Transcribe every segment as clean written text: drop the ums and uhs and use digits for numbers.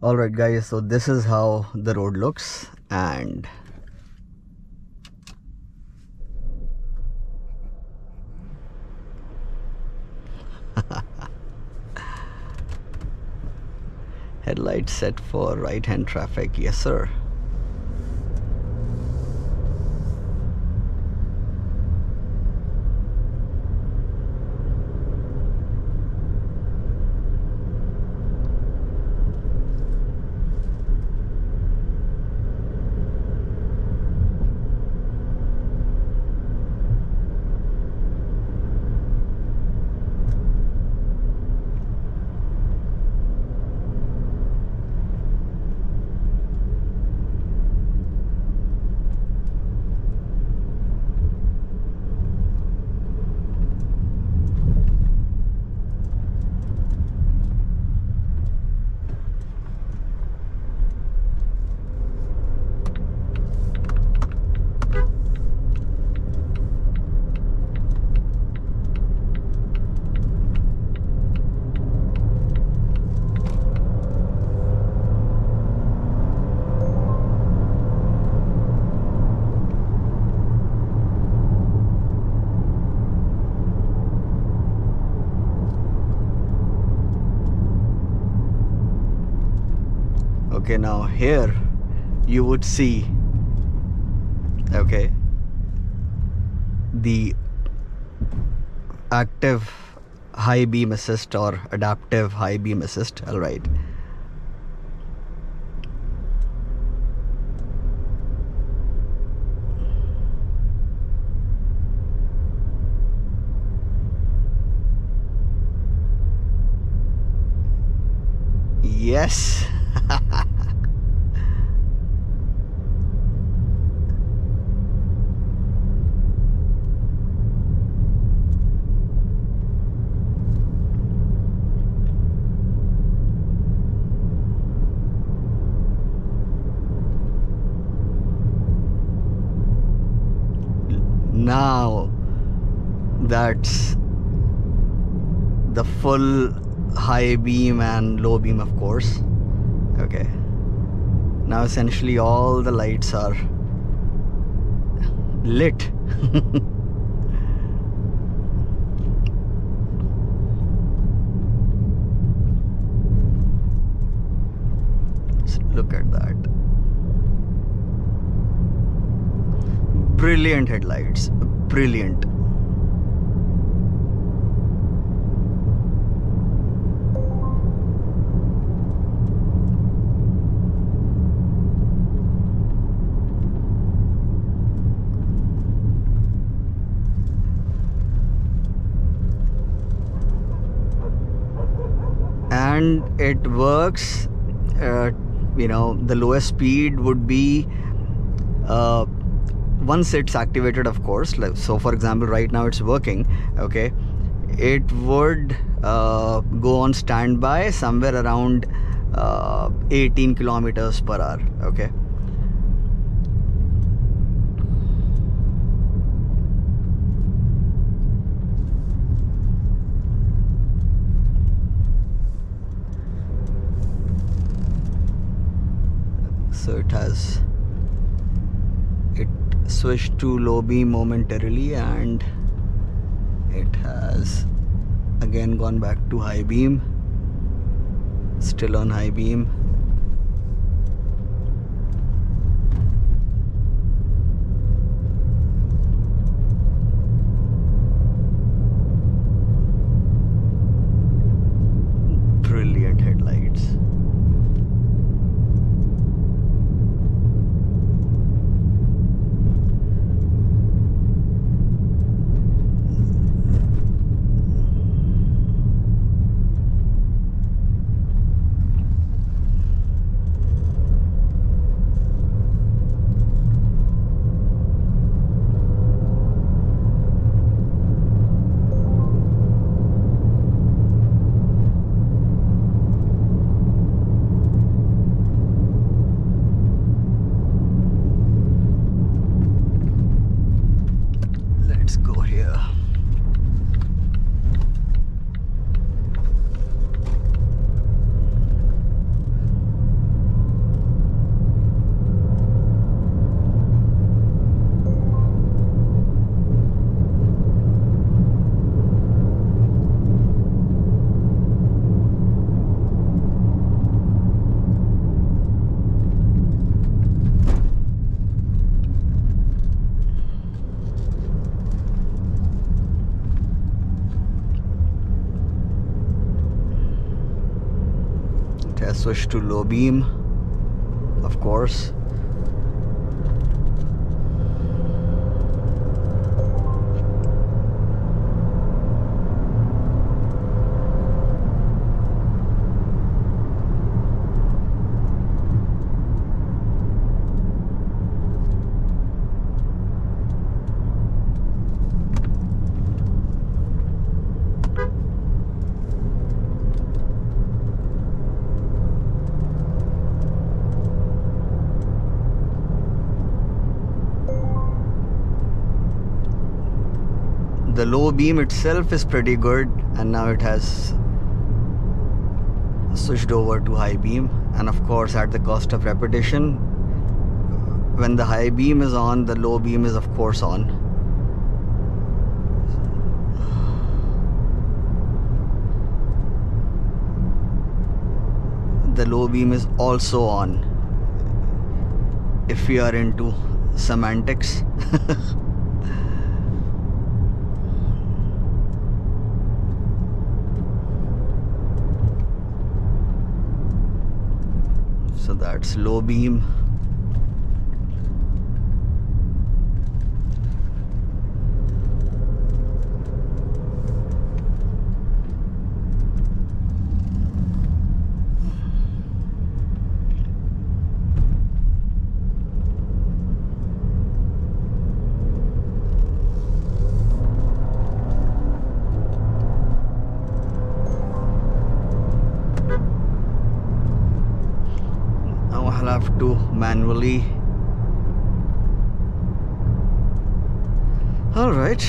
Alright guys, so this is how the road looks, and headlights set for right hand traffic. Yes sir. Okay, now here you would see, okay, the active high beam assist or adaptive high beam assist. All right. Yes. Now that's the full high beam and low beam, of course. Okay, now essentially all the lights are lit. Just look at that. Brilliant headlights, brilliant. And it works, you know, the lowest speed would be once it's activated, of course. Like, so for example, right now it's working, okay, it would go on standby somewhere around 18 kilometers per hour. Okay, so it switched to low beam momentarily, and it has again gone back to high beam, still on high beam. Brilliant headlights. switch to low beam, of course. The low beam itself is pretty good, and now it has switched over to high beam, and of course at the cost of repetition, when the high beam is on, the low beam is of course on. The low beam is also on if we are into semantics. So that's low beam. I'll have to manually. All right.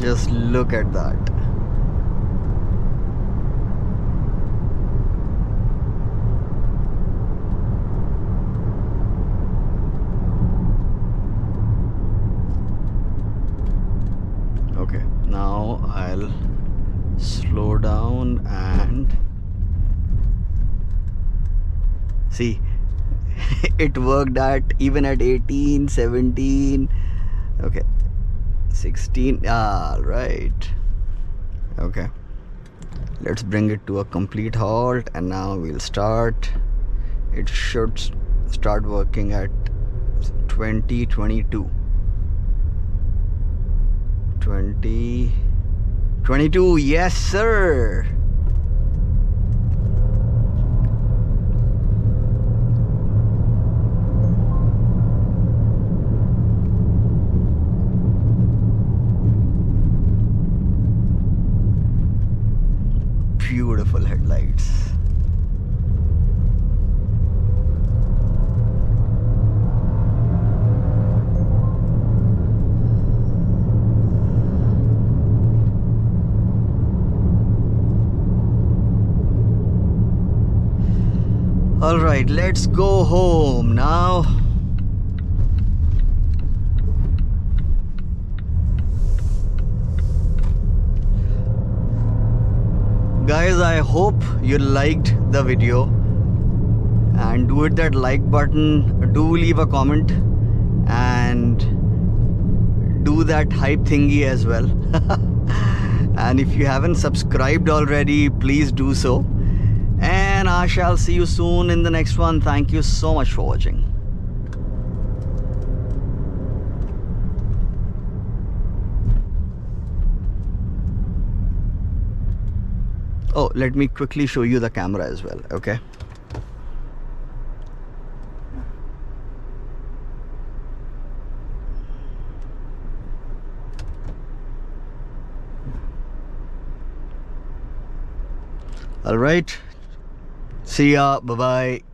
Just look at that. Okay, now I'll slow down and see. It worked at even at 18, 17. Okay. 16. All right. Okay, let's bring it to a complete halt, and now we'll start. It should start working at 20, 22. 20, 22. Yes, sir. Beautiful headlights. All right, let's go home now. Guys, I hope you liked the video, and do hit that like button, do leave a comment, and do that hype thingy as well. And if you haven't subscribed already, please do so, and I shall see you soon in the next one. Thank you so much for watching. Oh, let me quickly show you the camera as well. Okay. All right. See ya. Bye bye.